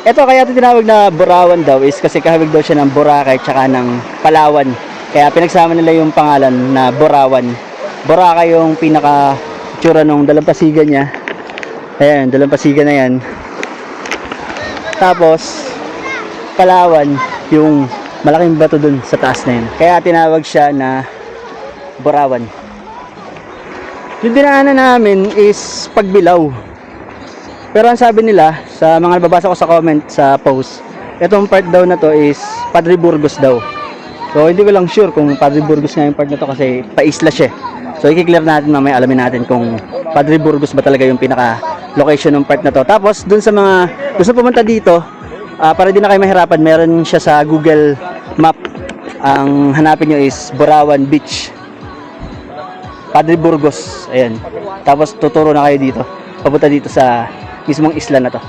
Ito kaya ito tinawag na Borawan daw is kasi kahawig daw siya ng Boracay tsaka ng Palawan. Kaya pinagsama nila yung pangalan na Borawan. Boracay yung pinaka tsura nung dalampasigan niya. Ayan, dalampasigan na yan. Tapos Palawan yung malaking bato dun sa taas na yun. Kaya tinawag siya na Borawan. Yung dinaanan namin is Pagbilao. Pero ang sabi nila sa mga nababasa ko sa comment sa post, itong part daw na to is Padre Burgos daw. So hindi ko lang sure kung Padre Burgos nga yung part na to kasi paisla siya. So i-clear natin mamaya, alamin natin kung Padre Burgos ba talaga yung pinaka location ng part na to. Tapos dun sa mga gusto pumunta dito, para di na kayo mahirapan, meron siya sa Google Map. Ang hanapin nyo is Borawan Beach, Padre Burgos. Ayan. Tapos tuturo na kayo dito, papunta dito sa mismong isla na to.